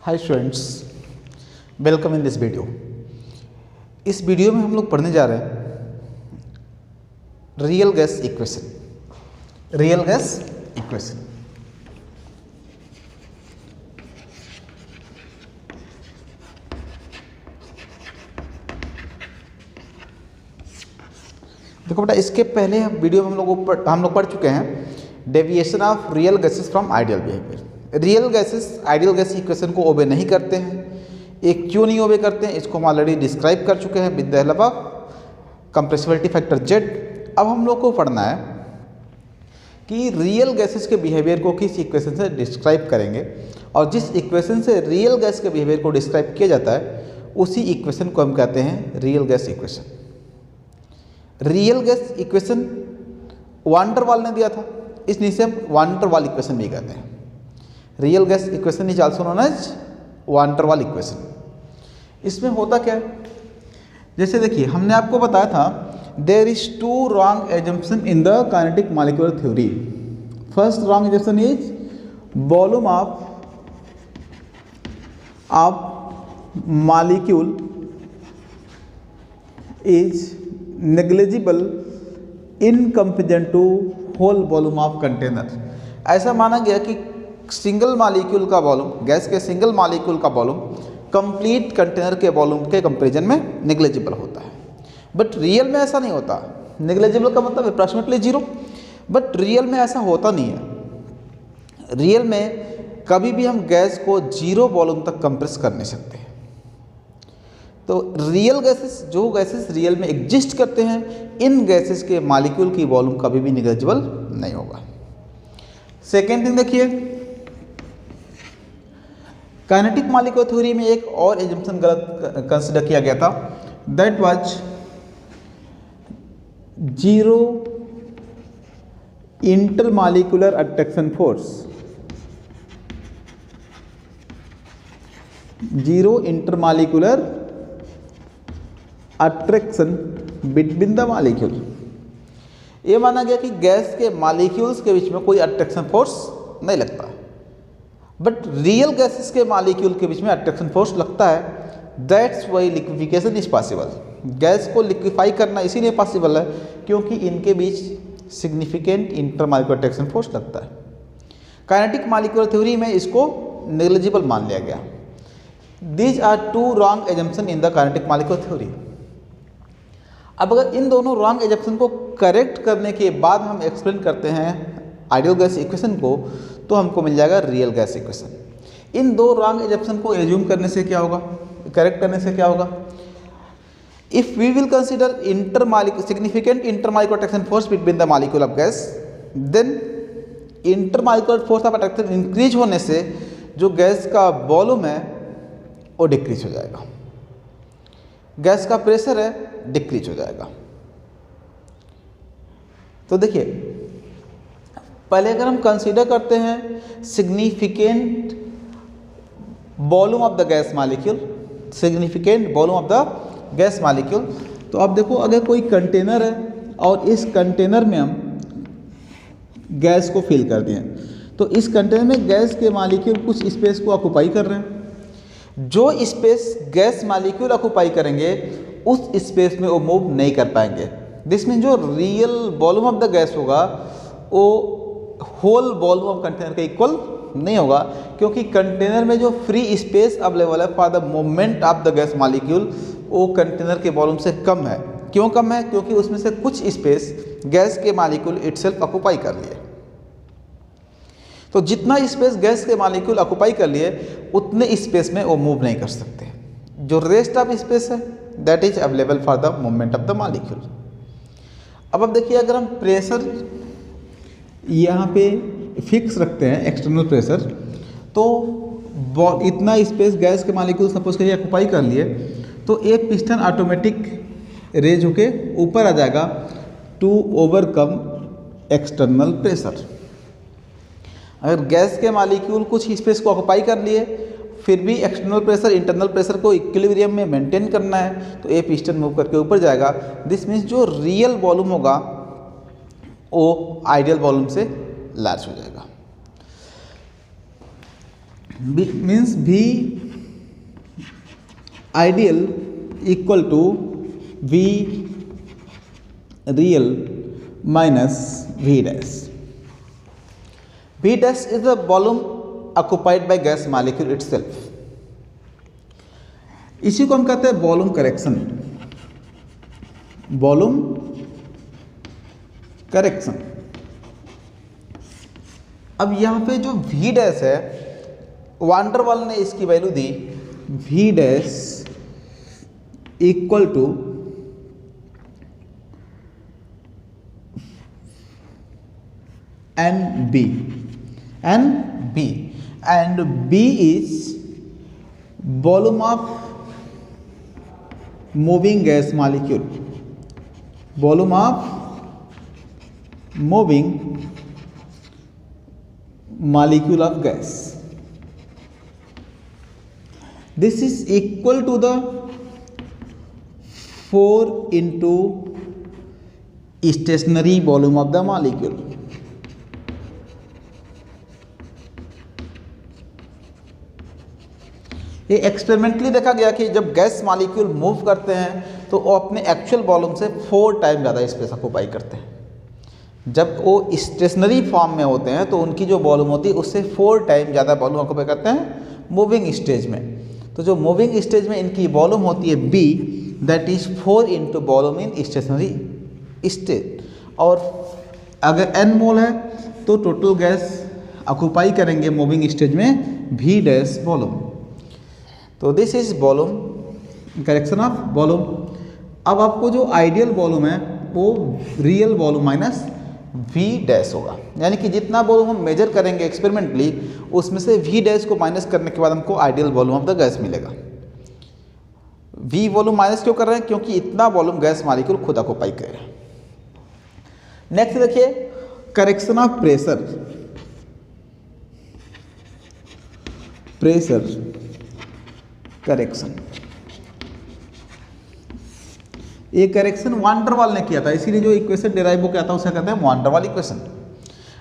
Hi students, welcome in this video. इस video में हम लोग पढ़ने जा रहे हैं real gas equation. Real gas equation देखो बेटा, इसके पहले वीडियो में हम लोग पढ़ चुके हैं deviation of real gases from ideal behaviour. Real gases ideal gas equation को ओबे नहीं करते हैं। एक क्यों नहीं ओबे करते हैं इसको हम ऑलरेडी डिस्क्राइब कर चुके हैं with the help of compressibility factor Z. अब हम लोग को पढ़ना है कि रियल गैसेस के बिहेवियर को किस इक्वेशन से डिस्क्राइब करेंगे, और जिस इक्वेशन से रियल गैस के बिहेवियर को डिस्क्राइब किया जाता है उसी इक्वेशन को हम कहते हैं real gas equation. Real gas equation van der Waals ने दिया था, इसलिए इसे हम वान डर वाल इक्वेशन भी कहते हैं। Real gas equation is also known as van der Waals equation. इसमें होता क्या है, जैसे देखिए हमने आपको बताया था there is two wrong assumption in the kinetic molecular theory. First wrong assumption is volume of molecule is negligible in comparison to whole volume of container. ऐसा माना गया कि सिंगल मॉलिक्यूल का वॉल्यूम, गैस के सिंगल मॉलिक्यूल का volume complete container के volume के comparison में नेग्लिजिबल होता है। बट रियल में ऐसा नहीं होता। नेग्लिजिबल का मतलब अप्रॉक्सीमेटली जीरो, बट रियल में ऐसा होता नहीं है। रियल में कभी भी हम गैस को जीरो वॉल्यूम तक कंप्रेस कर नहीं सकते। तो रियल गैसेस, जो गैसेस रियल में एग्जिस्ट करते हैं, इन गैसेस के मॉलिक्यूल की वॉल्यूम कभी भी नेग्लिजिबल नहीं होगा। सेकेंड थिंग देखिए, काइनेटिक मॉलिक्यूलर थ्योरी में एक और एजम्पशन गलत कंसिडर किया गया था, that was zero intermolecular attraction force. Zero intermolecular attraction between the molecule. ये माना गया कि गैस के मॉलिक्यूल्स के बीच में कोई अट्रैक्शन फोर्स नहीं लगता, बट रियल गैसेस के मॉलिक्यूल के बीच में अट्रैक्शन फोर्स लगता है। That's why liquefaction is possible. Gas को लिक्विफाई करना इसीलिए पॉसिबल है क्योंकि इनके बीच सिग्निफिकेंट इंटरमॉलिक्यूलर अट्रैक्शन फोर्स लगता है। काइनेटिक मॉलिक्यूलर थ्योरी में इसको नेग्लिजिबल मान लिया गया। These are two wrong assumption in the kinetic molecular theory. अब अगर इन दोनों रॉन्ग एजम्पशन को करेक्ट करने के बाद हम एक्सप्लेन करते हैं आइडियल गैस इक्वेशन को, तो हमको मिल जाएगा रियल गैस इक्वेशन। इन दो रॉन्ग एजम्पशन को एज्यूम करने से क्या होगा, करेक्ट करने से क्या होगा, if we will consider significant intermolecular attraction force between the molecule of gas, then intermolecular force of attraction increase होने से जो गैस का वॉल्यूम है वो डिक्रीज हो जाएगा, गैस का प्रेशर है डिक्रीज हो जाएगा। तो देखिए पहले अगर हम कंसीडर करते हैं significant volume of the gas molecule, significant volume of the gas molecule, तो अब देखो अगर कोई कंटेनर है और इस कंटेनर में हम गैस को फिल कर दिए, तो इस कंटेनर में गैस के मॉलिक्यूल कुछ स्पेस को ऑक्यूपाई कर रहे हैं। जो स्पेस गैस मॉलिक्यूल ऑक्यूपाई करेंगे उस स्पेस में वो मूव नहीं कर पाएंगे। दिस मीन जो real volume of the gas होगा वो होल वॉल्यूम ऑफ कंटेनर के इक्वल नहीं होगा, क्योंकि कंटेनर में जो फ्री स्पेस अवेलेबल है for the movement of the gas molecule वो कंटेनर के वॉल्यूम से कम है। क्यों कम है, क्योंकि उसमें से कुछ स्पेस गैस के मॉलिक्यूल इटसेल्फ ऑक्यूपाई कर लिए। तो जितना स्पेस गैस के मॉलिक्यूल ऑक्यूपाई कर लिए उतने स्पेस में वो मूव नहीं कर सकते। जो रेस्ट ऑफ स्पेस है that is available for the movement of the molecule. अब देखिए अगर हम प्रेशर यहाँ पे फिक्स रखते हैं, एक्सटर्नल प्रेशर, तो इतना स्पेस गैस के मॉलिक्यूल सपोज करिए ऑक्यूपाई कर लिए, तो एक पिस्टन ऑटोमेटिक रेज होके ऊपर आ जाएगा टू ओवरकम एक्सटर्नल प्रेशर। अगर गैस के मॉलिक्यूल कुछ स्पेस को ऑक्यूपाई कर लिए फिर भी एक्सटर्नल प्रेशर इंटरनल प्रेशर को इक्विलिब्रियम में मेंटेन करना है, तो ये पिस्टन मूव करके ऊपर जाएगा। दिस मीन्स जो रियल वॉल्यूम होगा वो आइडियल वॉल्यूम से लार्ज हो जाएगा। Means V ideal equal to V real minus V dash. V dash is the volume occupied by gas molecule itself. इसी को हम कहते हैं वॉल्यूम करेक्शन, वॉल्यूम करेक्शन। अब यहाँ पे जो V डैश है, वान डर वाल ने इसकी वैल्यू दी V dash equal to NB, and B is volume of moving gas molecule, volume of moving molecule of gas. This is equal to the 4 into stationary volume of the molecule. ये experimentally देखा गया कि जब gas molecule move करते हैं तो वो अपने एक्चुअल वॉल्यूम से 4 टाइम ज़्यादा स्पेस ऑक्यूपाई करते हैं। जब वो स्टेशनरी फॉर्म में होते हैं तो उनकी जो वॉल्यूम होती है उससे 4 टाइम ज़्यादा वॉल्यूम ऑक्यूपाई करते हैं मूविंग स्टेज में। तो जो मूविंग स्टेज में इनकी वॉल्यूम होती है B, that is 4 into volume in stationary stage. और अगर N मोल है तो टोटल गैस ऑक्यूपाई करेंगे मूविंग स्टेज में V डैश वॉल्यूम। तो this is volume correction of volume. अब आपको जो आइडियल वॉल्यूम है वो real volume minus V dash होगा, यानी कि जितना वॉल्यूम हम मेजर करेंगे एक्सपेरिमेंटली उसमें से V डैश को माइनस करने के बाद हमको ideal volume of the gas मिलेगा। V वॉल्यूम माइनस क्यों कर रहे हैं? क्योंकि इतना वॉल्यूम गैस मॉलिक्यूल खुद ऑक्यूपाई करे। नेक्स्ट देखिए correction of pressure, pressure correction. ये करेक्शन वान डर वाल ने किया था, इसीलिए जो इक्वेशन डिराइव हो किया था उसे कहते हैं वान डर वाल इक्वेशन।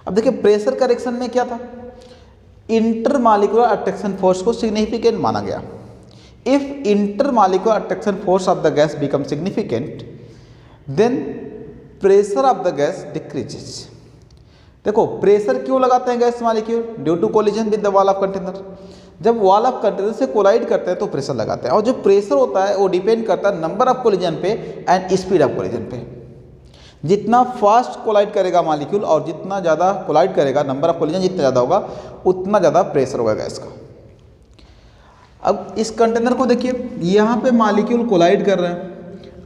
अब देखिए प्रेशर करेक्शन में क्या था, इंटर मॉलिक्यूलर अट्रैक्शन फोर्स को सिग्निफिकेंट माना गया। If inter molecular attraction force of the gas become significant then pressure of the gas decreases. देखो प्रेशर क्यों लगाते हैं gas molecule? Due to collision with the wall of container. जब wall of container से collide करते हैं तो pressure लगाते हैं, और जो प्रेशर होता है वो डिपेंड करता है नंबर ऑफ कोलिजन पे एंड स्पीड ऑफ कोलिजन पे। जितना फास्ट कोलाइड करेगा मॉलिक्यूल और जितना ज़्यादा कोलाइड करेगा, नंबर ऑफ कोलिजन जितना ज़्यादा होगा उतना ज़्यादा प्रेशर होगा गैस का। अब इस कंटेनर को देखिए, यहाँ पे मॉलिक्यूल कोलाइड कर रहे हैं।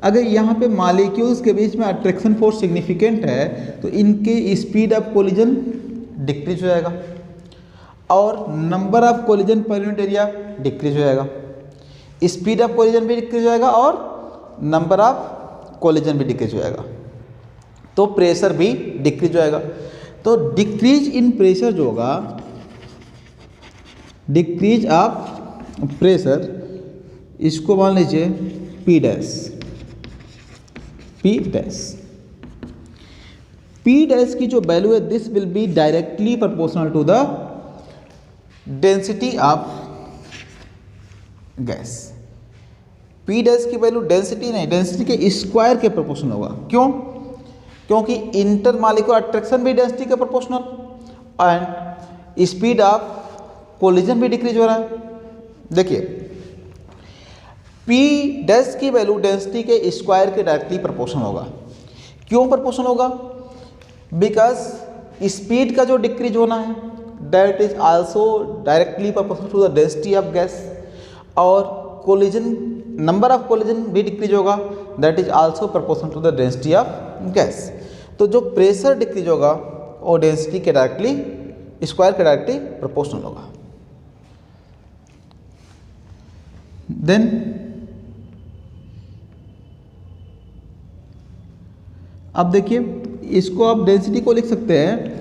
अगर यहाँ पे मॉलिक्यूल्स के बीच में अट्रैक्शन फोर्स सिग्निफिकेंट है तो इनके स्पीड ऑफ कोलिजन डिक्रीज हो जाएगा और number of collision per unit area decrease हो जाएगा। स्पीड ऑफ कोलिजन भी डिक्रीज हो जाएगा और नंबर ऑफ कोलिजन भी डिक्रीज हो जाएगा, तो प्रेशर भी डिक्रीज हो जाएगा। तो डिक्रीज इन प्रेशर जो होगा, डिक्रीज ऑफ प्रेशर, इसको मान लीजिए P dash, P dash. P dash की जो वैल्यू है this will be directly proportional to the density of gas. P dash की वैल्यू डेंसिटी नहीं, डेंसिटी के स्क्वायर के प्रोपोर्शनल होगा। क्यों? क्योंकि इंटर मॉलिक्यूलर अट्रैक्शन भी डेंसिटी के proportional and speed of collision भी डिक्रीज हो रहा है। देखिए P डैश की वैल्यू डेंसिटी के स्क्वायर के डायरेक्टली प्रोपोर्शनल होगा। क्यों प्रोपोर्शनल होगा? बिकॉज स्पीड का जो डिक्रीज होना है that is also directly proportional to the density of gas, और कोलिजन नंबर ऑफ कोलिजन भी डिक्रीज होगा that is also proportional to the density of gas. तो जो प्रेशर डिक्रीज होगा वो डेंसिटी के डायरेक्टली स्क्वायर के डायरेक्टली प्रोपोर्शनल होगा। देन अब देखिए इसको आप डेंसिटी को लिख सकते हैं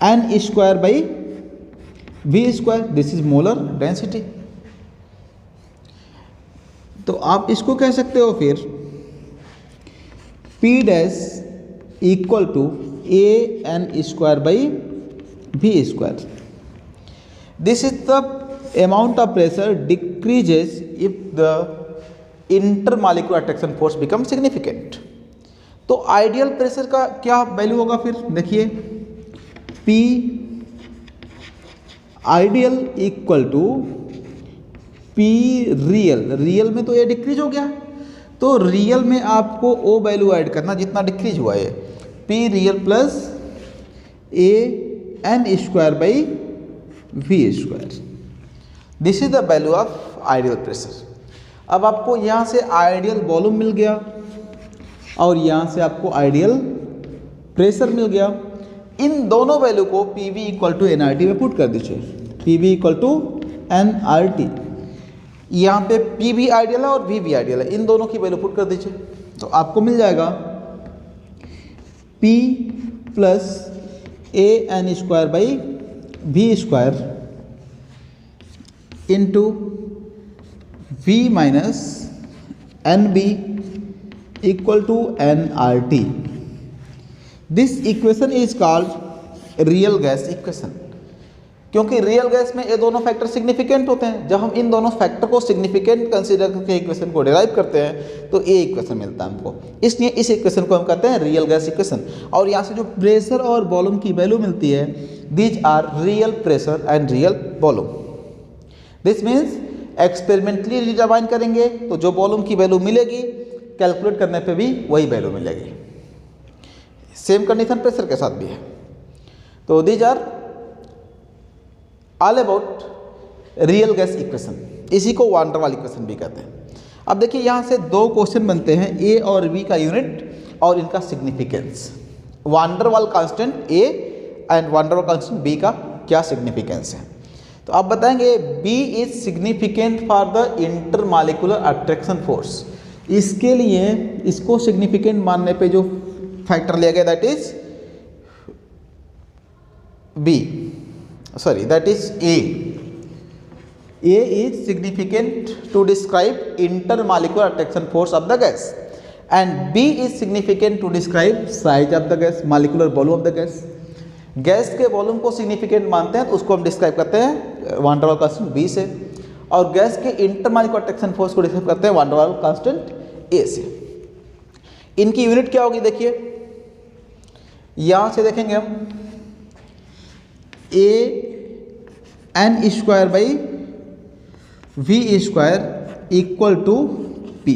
N square by we square, this is molar density. तो आप इसको कह सकते हो फिर P dash equal to A N square by we square. This is the amount of pressure decreases if the intermolecular attraction force become significant. तो ideal pressure का क्या वैल्यू होगा फिर देखिए, P ideal equal to P real, real में तो ये decrease हो गया, तो रियल में आपको ओ वैल्यू ऐड करना जितना डिक्रीज हुआ है, P real plus A N square by we square. This is the value of ideal pressure. अब आपको यहाँ से आइडियल वॉल्यूम मिल गया और यहाँ से आपको आइडियल प्रेशर मिल गया। इन दोनों वैल्यू को P V equal to N R T में पुट कर दीजिए, P V equal to N R T. यहाँ पे पी वी आइडियल है और वी वी आइडियल है, इन दोनों की वैल्यू पुट कर दीजिए तो आपको मिल जाएगा P plus A N square by we square into V minus N B equal to N R T. This equation is called real gas equation, क्योंकि रियल गैस में ये दोनों फैक्टर सिग्निफिकेंट होते हैं। जब हम इन दोनों फैक्टर को सिग्निफिकेंट कंसीडर करके इक्वेशन को डिराइव करते हैं तो ये इक्वेशन मिलता है हमको, इसलिए इस इक्वेशन को हम कहते हैं रियल गैस इक्वेशन। और यहाँ से जो प्रेशर और वॉल्यूम की वैल्यू मिलती है, these are real pressure and real volume. This means experimentally determine करेंगे तो जो वॉल्यूम की वैल्यू मिलेगी, कैलकुलेट करने पे भी वही वैल्यू मिलेगी। सेम कंडीशन प्रेशर के साथ भी है। तो these are all about real gas equation, इसी को वान डेर वाल इक्वेशन भी कहते हैं। अब देखिए यहाँ से दो क्वेश्चन बनते हैं, ए और बी का यूनिट और इनका significance. Van der Waals constant A and van der Waals constant B का क्या सिग्निफिकेंस है। तो आप बताएंगे B is significant for the intermolecular attraction force. इसके लिए इसको सिग्निफिकेंट मानने पे जो फैक्टर लिया गया that is B, sorry that is A. A is significant to describe intermolecular attraction force of the gas and B is significant to describe size of the gas, molecular volume of the gas. Gas के volume को significant मानते हैं तो उसको हम describe करते हैं वान der Waals constant B से, और गैस के इंटरमॉलिक्यूलर अट्रैक्शन फोर्स को डिस्क्राइब करते हैं वान डेर वाल कांस्टेंट A से। इनकी यूनिट क्या होगी देखिए, यहाँ से देखेंगे हम a N square by we square equal to p,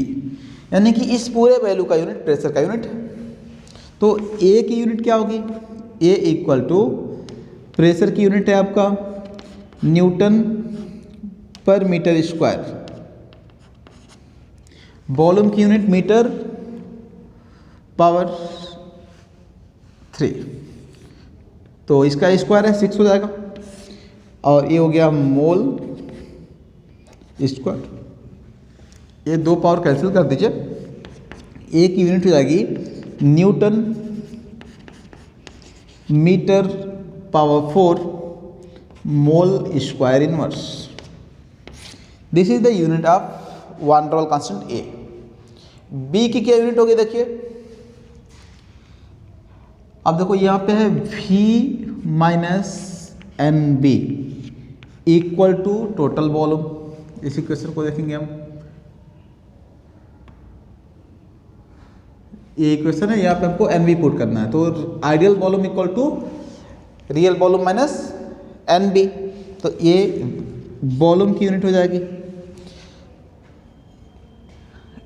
यानी कि इस पूरे वैल्यू का यूनिट प्रेशर का यूनिट है। तो ए की यूनिट क्या होगी, ए इक्वल टू प्रेशर की यूनिट है आपका न्यूटन पर मीटर स्क्वायर, वॉल्यूम की यूनिट मीटर पावर 3, तो इसका स्क्वायर है 6 हो जाएगा, और ये हो गया मोल स्क्वायर। ये दो पावर कैंसिल कर दीजिए, ए की यूनिट हो जाएगी newton metre power 4 mole square inverse. This is the unit of van der Waals constant A. B की क्या यूनिट होगी देखिए, अब देखो यहाँ पे है V minus N B equal to total volume. इस इक्वेशन को देखेंगे हम, ये इक्वेशन है, यहाँ पे हमको एन बी पुट करना है। तो ideal volume equal to real volume minus N B, तो ये वॉल्यूम की यूनिट हो जाएगी।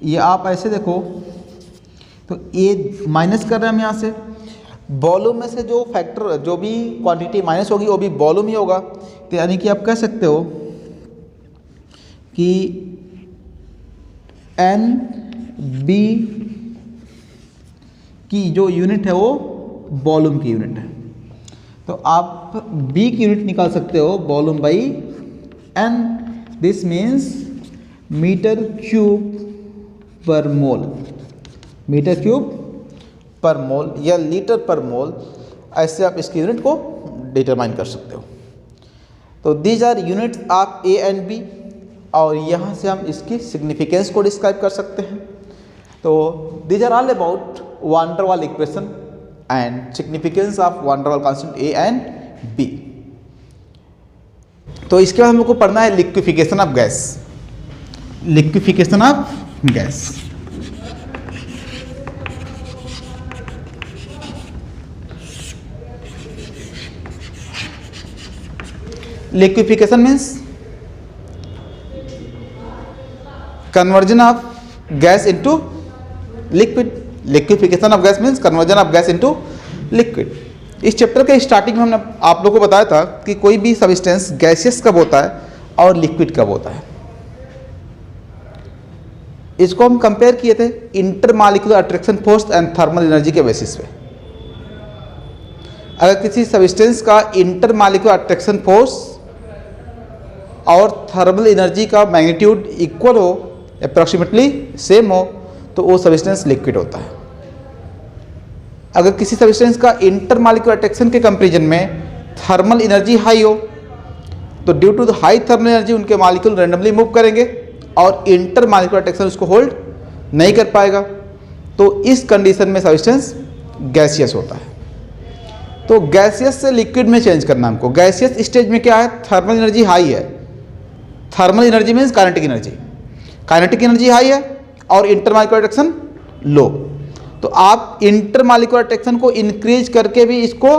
ये आप ऐसे देखो तो ये माइनस कर रहे हैं हम यहाँ से, वॉल्यूम में से जो फैक्टर जो भी क्वांटिटी माइनस होगी वो भी वॉल्यूम ही होगा। तो यानी कि आप कह सकते हो कि एन बी की जो यूनिट है वो वॉल्यूम की यूनिट है। तो आप बी की यूनिट निकाल सकते हो volume by N. This means metre cube per mole, metre cube per मोल या लीटर पर मोल, ऐसे आप इसकी यूनिट को डिटरमाइन कर सकते हो। तो these are units of A and B, और यहाँ से हम इसकी सिग्निफिकेंस को डिस्क्राइब कर सकते हैं। तो these are all about van der Waals equation and significance of van der Waals constant A and B. तो इसके बाद हम लोग को पढ़ना है liquefaction of gas. Liquefaction of gas, liquefaction means conversion of gas into liquid. Liquefaction of gas means conversion of gas into liquid. इस chapter के स्टार्टिंग में हमने आप लोगों को बताया था कि कोई भी सब्सटेंस गैसियस कब होता है और लिक्विड कब होता है। इसको हम कंपेयर किए थे intermolecular attraction force and thermal energy के बेसिस पे। अगर किसी सब्सटेंस का इंटरमॉलिक्यूलर अट्रैक्शन फोर्स और थर्मल एनर्जी का मैग्नीट्यूड इक्वल हो, अप्रॉक्सीमेटली सेम हो, तो वो सब्सटेंस लिक्विड होता है। अगर किसी सब्सटेंस का इंटरमॉलिक्यूलर अट्रैक्शन के कंपैरिजन में थर्मल एनर्जी हाई हो, तो due to the high thermal energy उनके मॉलिक्यूल रैंडमली मूव करेंगे और इंटरमॉलिक्यूलर अट्रैक्शन उसको होल्ड नहीं कर पाएगा। तो इस कंडीशन में सब्सटेंस गैसियस होता है। तो गैसियस से लिक्विड में चेंज करना हमको। गैसियस स्टेज में क्या है, थर्मल एनर्जी हाई है। Thermal energy means kinetic energy. Kinetic energy high है और इंटरमॉलिक्यूलर अट्रैक्शन लो। तो आप इंटरमॉलिक्यूलर अट्रैक्शन को इंक्रीज करके भी इसको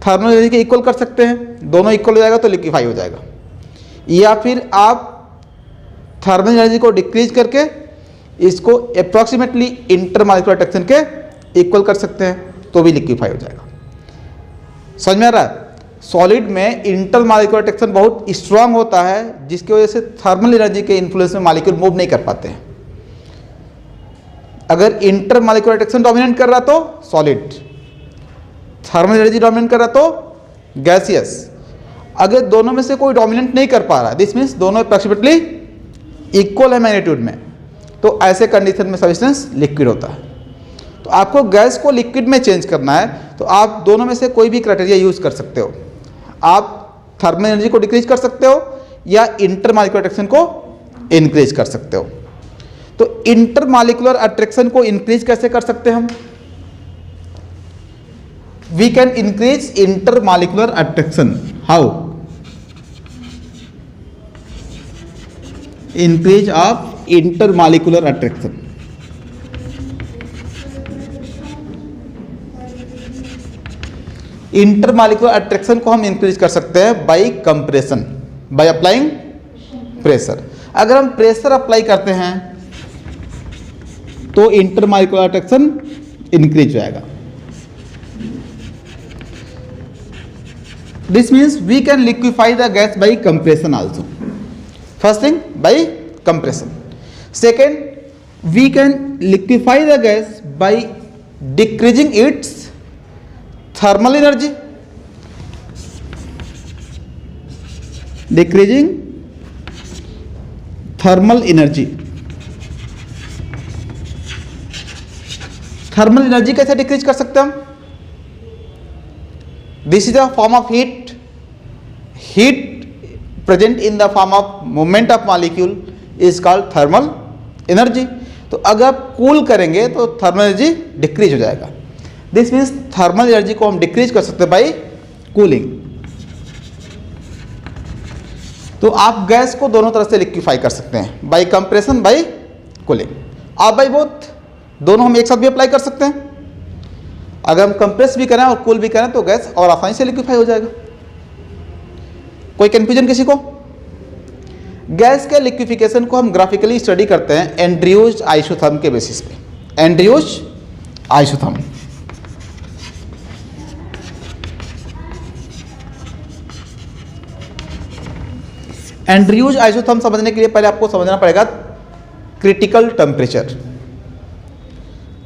थर्मल एनर्जी के इक्वल कर सकते हैं। दोनों इक्वल हो जाएगा तो लिक्विफाई हो जाएगा। या फिर आप थर्मल एनर्जी को डिक्रीज करके इसको अप्रॉक्सीमेटली इंटरमॉलिक्यूलर अट्रैक्शन के इक्वल कर सकते हैं तो भी लिक्विफाई हो जाएगा। समझ में आ रहा है? सॉलिड में इंटरमॉलिक्यूलर अट्रैक्शन बहुत स्ट्रांग होता है, जिसकी वजह से थर्मल एनर्जी के इन्फ्लुएंस में मॉलिक्यूल मूव नहीं कर पाते हैं। अगर इंटरमॉलिक्यूलर अट्रैक्शन डोमिनेट कर रहा तो सॉलिड, थर्मल एनर्जी डोमिनेट कर रहा तो गैसियस। अगर दोनों में से कोई डोमिनेट नहीं कर पा रहा, दिस मीन्स दोनों अप्रॉक्सीमेटली इक्वल है मैग्नीट्यूड में, तो ऐसे कंडीशन में सब्सटेंस लिक्विड होता है। तो आपको गैस को लिक्विड में चेंज करना है तो आप दोनों में से कोई भी क्राइटेरिया यूज कर सकते हो। आप थर्मल एनर्जी को डिक्रीज कर सकते हो या इंटरमॉलिक्यूलर अट्रैक्शन को इंक्रीज कर सकते हो। तो इंटरमॉलिक्यूलर अट्रैक्शन को इंक्रीज कैसे कर सकते हैं हम? We can increase intermolecular attraction. How? Increase of intermolecular attraction. Intermolecular attraction को हम इंक्रीज कर सकते हैं by compression, by applying pressure. अगर हम प्रेशर अप्लाई करते हैं तो इंटरमॉलिक्यूलर अट्रैक्शन इंक्रीज हो जाएगा। This means we can liquefy the gas by compression also. First thing by compression. Second, we can liquefy the gas by decreasing its thermal energy. Decreasing thermal energy. Thermal energy कैसे decrease कर सकते हैं हम? This is a form of heat. Heat present in the form of movement of molecule is called thermal energy. तो अगर आप cool करेंगे तो थर्मल एनर्जी डिक्रीज हो जाएगा। दिस मीन्स थर्मल एनर्जी को हम डिक्रीज कर सकते हैं बाय कूलिंग। तो आप गैस को दोनों तरह से लिक्विफाई कर सकते हैं, बाय कंप्रेशन, बाय कूलिंग। आप बाय बोथ, दोनों हम एक साथ भी अप्लाई कर सकते हैं। अगर हम कंप्रेस भी करें और कूल भी करें तो गैस और आसानी से लिक्विफाई हो जाएगा। कोई कंफ्यूजन किसी को? गैस के लिक्विफिकेशन को हम ग्राफिकली स्टडी करते हैं एंड्रयूज आइसोथर्म के बेसिस पे। Andrews isotherm. एंड्रयूज आइसोथर्म समझने के लिए पहले आपको समझना पड़ेगा critical temperature.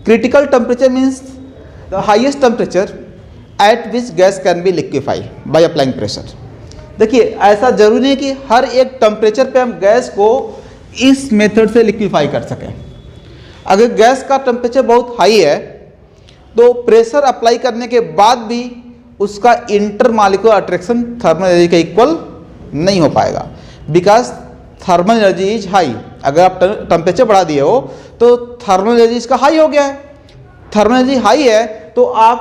Critical temperature means the highest temperature at which gas can be liquefy bye applying pressure. देखिए, ऐसा जरूरी नहीं कि हर एक टेम्परेचर पे हम गैस को इस मेथड से लिक्विफाई कर सकें। अगर गैस का टेम्परेचर बहुत हाई है तो प्रेशर अप्लाई करने के बाद भी उसका इंटरमॉलिक्यूलर अट्रैक्शन थर्मल एनर्जी के इक्वल नहीं हो पाएगा, because thermal energy is high. अगर आप टेम्परेचर बढ़ा दिए हो तो थर्मल एनर्जी इसका हाई हो गया है। थर्मल एनर्जी हाई है तो आप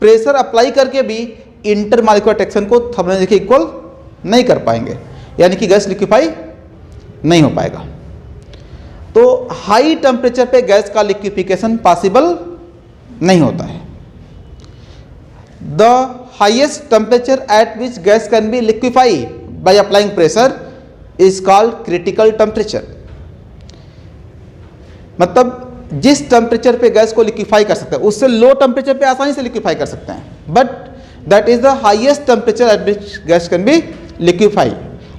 प्रेशर अप्लाई करके भी इंटरमॉलिक्यूलर अट्रैक्शन को थर्मल एनर्जी के इक्वल नहीं कर पाएंगे, यानी कि गैस लिक्विफाई नहीं हो पाएगा। तो हाई टेम्परेचर पे गैस का लिक्विफिकेशन पॉसिबल नहीं होता है। The highest temperature at which gas can be liquefy bye applying pressure is called critical temperature. मतलब जिस टेम्परेचर पे गैस को लिक्विफाई कर सकते हैं उससे लो टेम्परेचर पे आसानी से लिक्विफाई कर सकते हैं, but that is the highest temperature at which gas can be liquefy.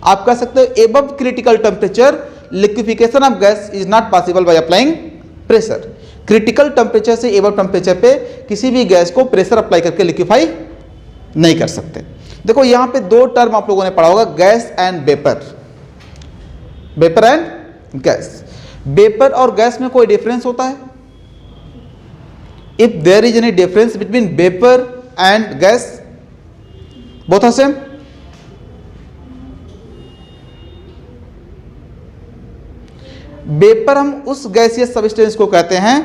आप कह सकते हो above critical temperature liquefaction of gas is not possible by applying pressure. Critical temperature से एबव टेम्परेचर पे किसी भी गैस को प्रेशर अप्लाई करके लिक्विफाई नहीं कर सकते। देखो यहाँ पे दो टर्म आप लोगों ने पढ़ा होगा, gas and vapour, vapour and gas. Vapour और गैस में कोई डिफरेंस होता है? If there is any difference between vapour and gas, both are same? Vapour हम उस गैसियस सब्सटेंस को कहते हैं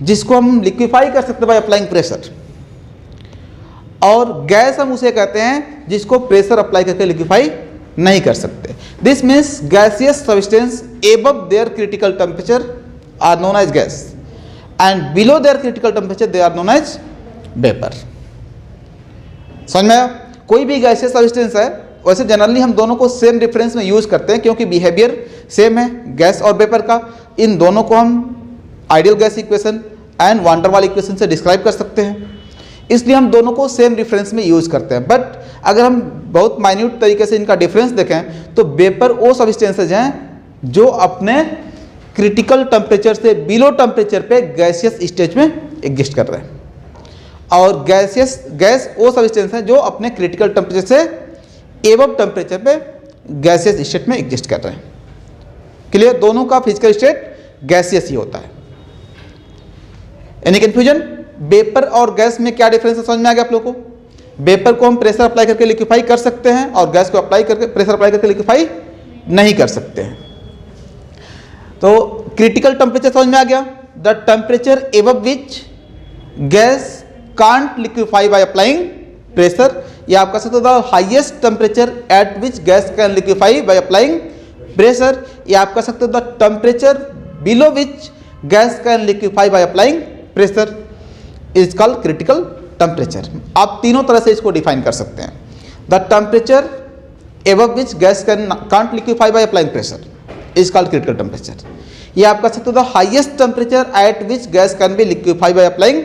जिसको हम लिक्विफाई कर सकते हैं बाय अप्लाइंग प्रेशर, और गैस हम उसे कहते हैं जिसको प्रेशर अप्लाई करके लिक्विफाई नहीं कर सकते। This means gaseous substance above their critical temperature are known as gas and below their critical temperature they are known as vapour. समझ में आया? कोई भी गैसियस सब्सटेंस है, वैसे जनरली हम दोनों को सेम डिफरेंस में यूज करते हैं क्योंकि बिहेवियर सेम है गैस और वेपर का। इन दोनों को हम ideal gas equation and van der Waals equation से डिस्क्राइब कर सकते हैं, इसलिए हम दोनों को सेम डिफरेंस में यूज करते हैं। बट अगर हम बहुत माइन्यूट तरीके से इनका डिफरेंस देखें तो वेपर वो सब्सटेंसेज हैं जो अपने क्रिटिकल टेम्परेचर से बिलो टेम्परेचर पे गैसियस स्टेज में एग्जिस्ट कर रहे हैं, और गैस वो सब्सटेंस हैं जो अपने क्रिटिकल टेम्परेचर से एबव टेम्परेचर पे गैसियस स्टेट में एग्जिस्ट कर रहे हैं। क्लियर? दोनों का फिजिकल स्टेट गैसियस ही होता है। Any confusion? वेपर और गैस में क्या डिफरेंस है, समझ में आ गया आप लोगों को? वेपर को हम प्रेशर अप्लाई करके लिक्विफाई कर सकते हैं और गैस को प्रेशर अप्लाई करके लिक्विफाई नहीं कर सकते हैं। तो क्रिटिकल टेम्परेचर समझ में आ गया, the temperature above which gas can't liquefy bye applying pressure, या आप कह सकते हो the highest temperature at which gas can liquefy bye applying pressure, या आप कह सकते हो the temperature below which gas can liquefy bye applying pressure is called critical temperature. आप तीनों तरह से इसको डिफाइन कर सकते हैं। The temperature above which gas can't liquefy bye applying pressure is called critical temperature. ये आप कह सकते हो the highest temperature at which gas can be liquefy bye applying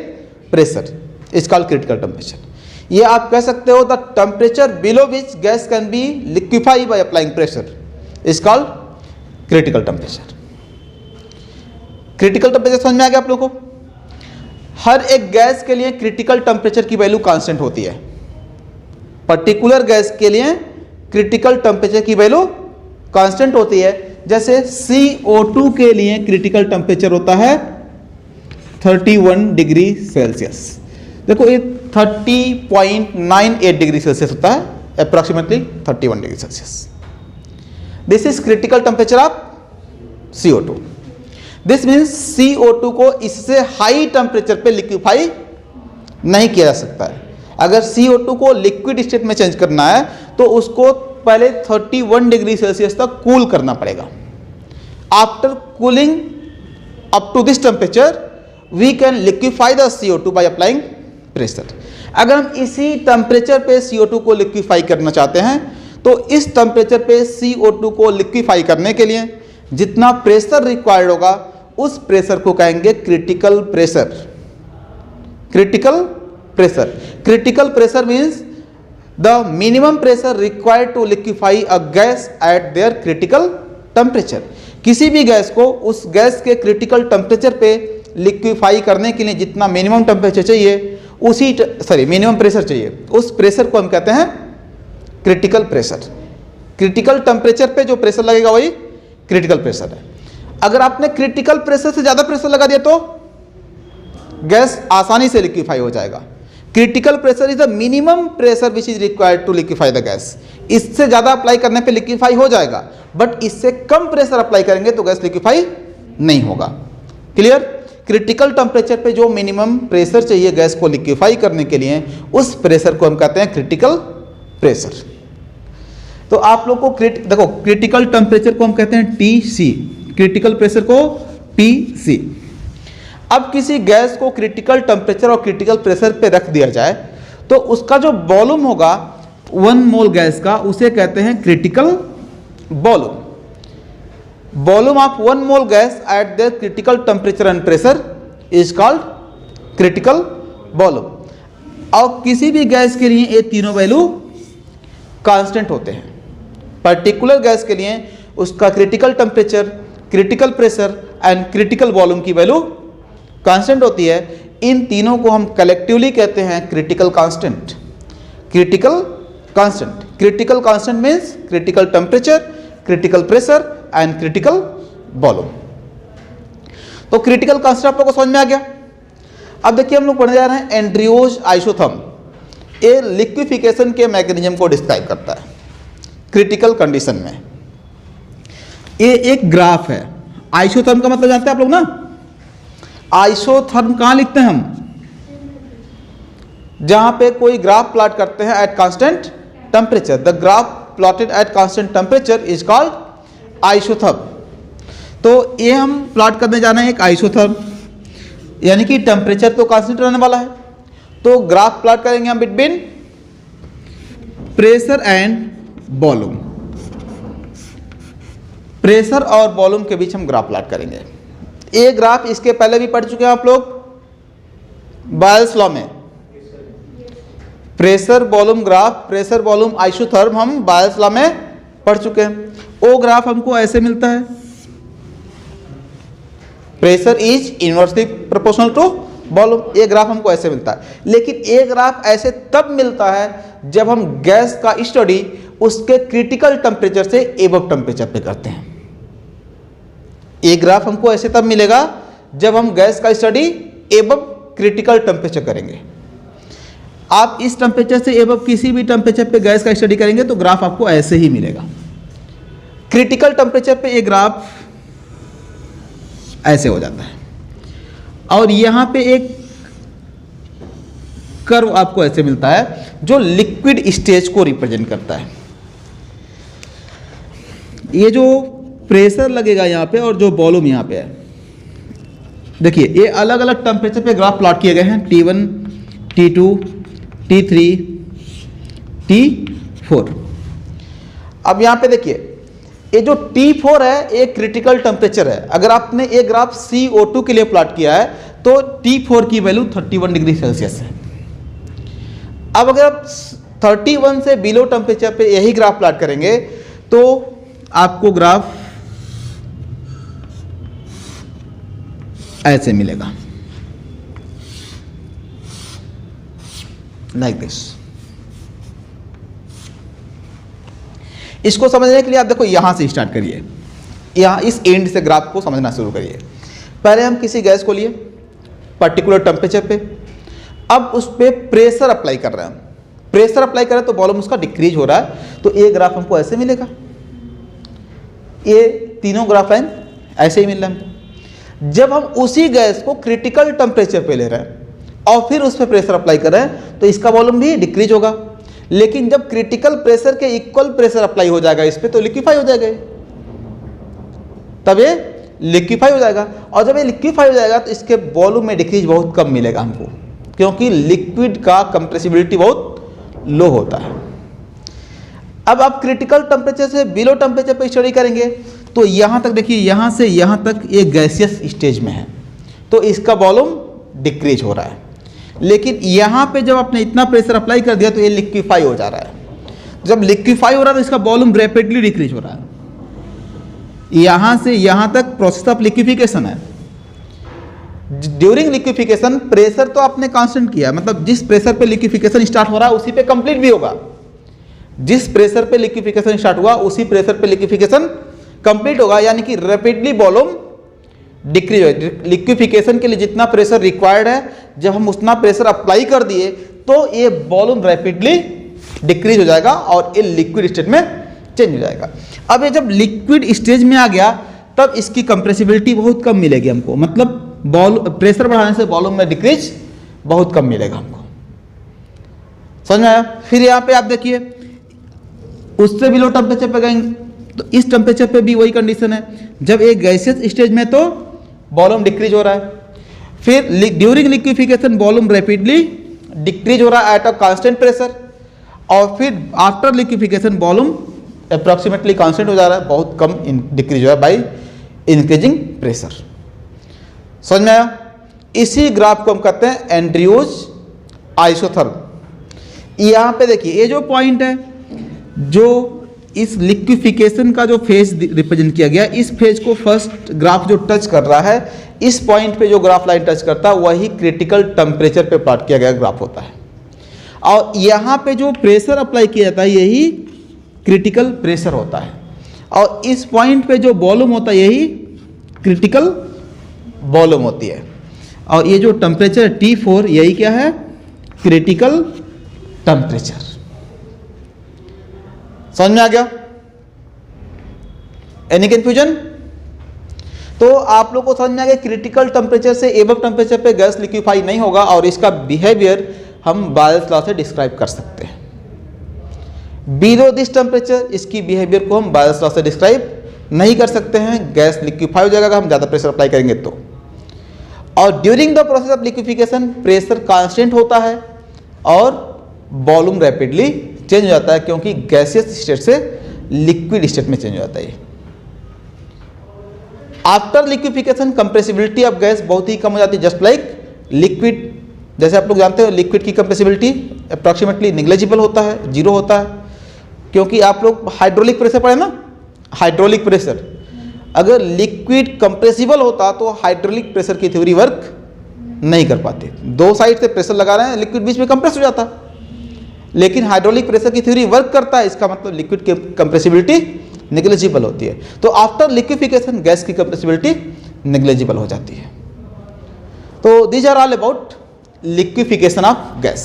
pressure is called critical temperature. ये आप कह सकते हो the temperature below which gas can be liquefy bye applying pressure is called critical temperature. Critical temperature समझ में आ गया आप लोगों को? हर एक गैस के लिए क्रिटिकल टेम्परेचर की वैल्यू कांस्टेंट होती है। पर्टिकुलर गैस के लिए क्रिटिकल टेम्परेचर की वैल्यू कांस्टेंट होती है। जैसे CO2 के लिए क्रिटिकल टेम्परेचर होता है 31 डिग्री सेल्सियस। देखो ये 30.98 डिग्री सेल्सियस होता है, approximately 31 degree Celsius. This is critical temperature of CO2। This means CO2 को इससे हाई टेम्परेचर पे लिक्विफाई नहीं किया जा सकता है। अगर CO2 को लिक्विड स्टेट में चेंज करना है तो उसको पहले 31 डिग्री सेल्सियस तक कूल करना पड़ेगा। After cooling up to this temperature we can liquefy the CO2 by applying pressure. अगर हम इसी टेम्परेचर पे CO2 को लिक्विफाई करना चाहते हैं तो इस टेम्परेचर पे CO2 को लिक्विफाई करने के लिए जितना प्रेशर रिक्वायर्ड होगा उस प्रेशर को कहेंगे critical pressure. Critical pressure, critical pressure means the minimum pressure required to liquefy a gas at their critical temperature. किसी भी गैस को उस गैस के क्रिटिकल टेम्परेचर पे लिक्विफाई करने के लिए जितना मिनिमम टेम्परेचर चाहिए मिनिमम प्रेशर चाहिए, उस प्रेशर को हम कहते हैं क्रिटिकल प्रेशर। क्रिटिकल टेम्परेचर पे जो प्रेशर लगेगा वही क्रिटिकल प्रेशर है। अगर आपने क्रिटिकल प्रेशर से ज़्यादा प्रेशर लगा दिया तो गैस आसानी से लिक्विफाई हो जाएगा। Critical pressure is the minimum pressure which is required to liquefy the gas. इससे ज़्यादा अप्लाई करने पे लिक्विफाई हो जाएगा, बट इससे कम प्रेशर अप्लाई करेंगे तो गैस लिक्विफाई नहीं होगा। क्लियर? क्रिटिकल टेम्परेचर पे जो मिनिमम प्रेशर चाहिए गैस को लिक्विफाई करने के लिए उस प्रेशर को हम कहते हैं क्रिटिकल प्रेशर। तो आप लोग को देखो क्रिटिकल टेम्परेचर को हम कहते हैं TC, क्रिटिकल प्रेशर को TC। अब किसी गैस को क्रिटिकल टेम्परेचर और क्रिटिकल प्रेशर पे रख दिया जाए तो उसका जो वॉल्यूम होगा 1 मोल गैस का उसे कहते हैं critical volume. Volume of 1 mole gas at the critical temperature and pressure is called critical volume. और किसी भी गैस के लिए ये तीनों वैल्यू कांस्टेंट होते हैं। पर्टिकुलर गैस के लिए उसका critical temperature, critical pressure and critical volume की वैल्यू कांस्टेंट होती है। इन तीनों को हम कलेक्टिवली कहते हैं critical constant. Critical constant, critical constant means critical temperature, critical pressure and critical volume. तो क्रिटिकल कांस्टेंट आप लोगों को समझ में आ गया। अब देखिए हम लोग पढ़ने जा रहे हैं एंड्रयूज आइसोथर्म। ये लिक्विफिकेशन के मैकेनिज्म को डिस्क्राइब करता है क्रिटिकल कंडीशन में। ये एक ग्राफ है। आइसोथर्म का मतलब जानते हैं आप लोग ना? आइसोथर्म कहाँ लिखते हैं हम? जहां पे कोई ग्राफ प्लॉट करते हैं at constant temperature. The graph plotted at constant temperature is called isotherm. तो ये हम प्लॉट करने जाना है एक आइसोथर्म, यानी कि टेम्परेचर तो कांस्टेंट रहने वाला है। तो ग्राफ प्लॉट करेंगे हम between pressure and volume. Pressure और वॉल्यूम के बीच हम ग्राफ प्लॉट करेंगे। ये ग्राफ इसके पहले भी पढ़ चुके हैं आप लोग बायल्स लॉ में। Pressure volume graph, pressure volume isotherm हम बायल्स लॉ में पढ़ चुके हैं। वो ग्राफ हमको ऐसे मिलता है, pressure is inversely proportional to volume. ये ग्राफ हमको ऐसे मिलता है। लेकिन ये ग्राफ ऐसे तब मिलता है जब हम गैस का स्टडी उसके क्रिटिकल टेम्परेचर से एबव टेम्परेचर पे करते हैं। ये ग्राफ हमको ऐसे तब मिलेगा जब हम गैस का स्टडी एबव क्रिटिकल टेम्परेचर करेंगे। आप इस टेम्परेचर से एबव किसी भी टेम्परेचर पे गैस का स्टडी करेंगे तो ग्राफ आपको ऐसे ही मिलेगा। क्रिटिकल टेम्परेचर पे ये ग्राफ ऐसे हो जाता है और यहाँ पे एक कर्व आपको ऐसे मिलता है जो लिक्विड स्टेज को रिप्रेजेंट करता है। ये जो प्रेशर लगेगा यहाँ पे और जो वॉल्यूम यहाँ पे है, देखिए ये अलग अलग टेम्परेचर पे ग्राफ प्लॉट किए गए हैं। T1, T2, T3, T4। अब यहाँ पे देखिए ये जो T4 है ये क्रिटिकल टेम्परेचर है। अगर आपने ये ग्राफ CO2 के लिए प्लॉट किया है तो T4 की वैल्यू 31 डिग्री सेल्सियस है। अब अगर आप 31 से बिलो टेम्परेचर पे यही ग्राफ प्लॉट करेंगे तो आपको ग्राफ ऐसे मिलेगा, लाइक दिस। इसको समझने के लिए आप देखो यहां से स्टार्ट करिए, यहां इस एंड से ग्राफ को समझना शुरू करिए। पहले हम किसी गैस को लिए पर्टिकुलर टेम्परेचर पे, अब उस पर प्रेशर अप्लाई कर रहे हैं। प्रेशर अप्लाई करें तो वॉल्यूम उसका डिक्रीज हो रहा है, तो ये ग्राफ हमको ऐसे मिलेगा। ये तीनों ग्राफ लाइन ऐसे ही मिल रहा है हमको। जब हम उसी गैस को क्रिटिकल टेम्परेचर पे ले रहे हैं और फिर उस पर प्रेशर अप्लाई कर रहे हैं तो इसका वॉल्यूम भी डिक्रीज होगा। लेकिन जब क्रिटिकल प्रेशर के इक्वल प्रेशर अप्लाई हो जाएगा इस पे तो लिक्विफाई हो जाएगा, तब ये लिक्विफाई हो जाएगा। और जब ये लिक्विफाई हो जाएगा तो इसके वॉल्यूम में डिक्रीज बहुत कम मिलेगा हमको, क्योंकि लिक्विड का कंप्रेसिबिलिटी बहुत लो होता है। अब आप क्रिटिकल टेम्परेचर से बिलो टेम्परेचर पे स्टडी करेंगे तो यहाँ तक देखिए, यहाँ से यहाँ तक ये गैसियस स्टेज में है तो इसका वॉल्यूम डिक्रीज हो रहा है। लेकिन यहाँ पे जब आपने इतना प्रेशर अप्लाई कर दिया तो ये लिक्विफाई हो जा रहा है। जब लिक्विफाई हो रहा है तो इसका वॉल्यूम रैपिडली डिक्रीज हो रहा है। यहाँ से यहाँ तक प्रोसेस ऑफ लिक्विफिकेशन है। ड्यूरिंग लिक्विफिकेशन प्रेशर तो आपने कांस्टेंट किया, मतलब जिस प्रेशर पे लिक्विफिकेशन स्टार्ट हो रहा है उसी पे कंप्लीट भी होगा। जिस प्रेशर पे लिक्विफिकेशन स्टार्ट हुआ उसी प्रेशर पे लिक्विफिकेशन कंप्लीट होगा, यानी कि रैपिडली वॉल्यूम डिक्रीज हो। लिक्विफिकेशन के लिए जितना प्रेशर रिक्वायर्ड है जब हम उतना प्रेशर अप्लाई कर दिए तो ये वॉल्यूम रैपिडली डिक्रीज हो जाएगा और ये लिक्विड स्टेट में चेंज हो जाएगा। अब ये जब लिक्विड स्टेज में आ गया तब इसकी कंप्रेसिबिलिटी बहुत कम मिलेगी हमको, मतलब प्रेशर बढ़ाने से वॉल्यूम में डिक्रीज बहुत कम मिलेगा हमको। समझ में आया? फिर यहाँ पे आप देखिए उससे भी लो टेम्परेचर पे गएंगे। तो इस टेम्परेचर पे भी वही कंडीशन है, जब एक गैसियस स्टेज में तो वॉल्यूम डिक्रीज हो रहा है, फिर during liquefaction volume rapidly decrease हो रहा है एट अ कांस्टेंट प्रेशर, और फिर after liquefaction volume approximately constant हो जा रहा है, बहुत कम डिक्रीज हो रहा है बाई इंक्रीजिंग प्रेशर। समझ में आया? इसी ग्राफ को हम कहते हैं एंड्रयूज आइसोथर्म। यहाँ पे देखिए ये जो पॉइंट है, जो इस लिक्विफिकेशन का जो फेज रिप्रेजेंट किया गया, इस फेज को फर्स्ट ग्राफ जो टच कर रहा है, इस पॉइंट पे जो ग्राफ लाइन टच करता है वही क्रिटिकल टेम्परेचर पे प्लॉट किया गया ग्राफ होता है, और यहाँ पे जो प्रेशर अप्लाई किया जाता है यही क्रिटिकल प्रेशर होता है, और इस पॉइंट पे जो वॉल्यूम होता है यही क्रिटिकल वॉल्यूम होती है, और ये जो टेम्परेचर T4 यही क्या है? Critical temperature. समझ में आ गया? Any confusion? तो आप लोग को समझ में आ गया क्रिटिकल टेम्परेचर से एबव टेम्परेचर पे गैस लिक्विफाई नहीं होगा, और इसका बिहेवियर हम बायल्स लॉ से डिस्क्राइब कर सकते हैं। बिलो दिस टेम्परेचर इसकी बिहेवियर को हम बायल्स लॉ से डिस्क्राइब नहीं कर सकते हैं, गैस लिक्विफाई हो जाएगा अगर हम ज़्यादा प्रेशर अप्लाई करेंगे तो। और during the process of liquefaction pressure constant होता है और वॉल्यूम रैपिडली चेंज हो जाता है, क्योंकि गैसियस स्टेट से लिक्विड स्टेट में चेंज हो जाता है। After liquefaction compressibility of gas बहुत ही कम हो जाती है, जस्ट लाइक लिक्विड। जैसे आप लोग जानते हो लिक्विड की कंप्रेसिबिलिटी अप्रॉक्सीमेटली निग्लेजिबल होता है, जीरो होता है, क्योंकि आप लोग हाइड्रोलिक प्रेशर पढ़े ना, हाइड्रोलिक प्रेशर। अगर लिक्विड कंप्रेसिबल होता तो हाइड्रोलिक प्रेशर की थ्योरी वर्क नहीं कर पाती। दो साइड से प्रेशर लगा रहे हैं, लिक्विड बीच में कंप्रेस हो जाता, लेकिन हाइड्रोलिक प्रेशर की थ्योरी वर्क करता है, इसका मतलब लिक्विड की कंप्रेसिबिलिटी नेग्लिजिबल होती है। तो आफ्टर लिक्विफिकेशन गैस की कंप्रेसिबिलिटी नेग्लिजिबल हो जाती है। तो these are all about liquefaction of gas.